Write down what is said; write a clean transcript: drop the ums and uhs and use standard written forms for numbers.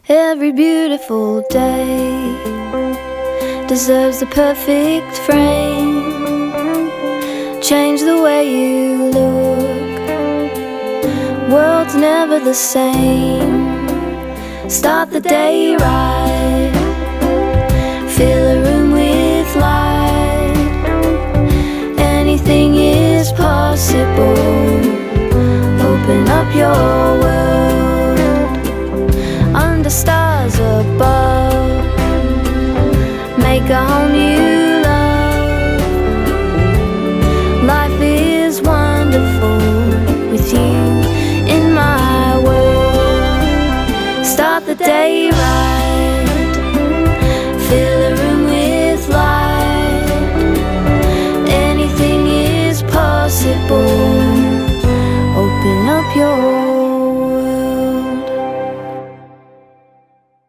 Every beautiful day deserves the perfect frame. Change the way you look, world's never the same. Start the day right, fill a room with light. Anything is possible, open up your world. Under stars above, make a whole new love. Life is wonderful with you in my world. Start the day right,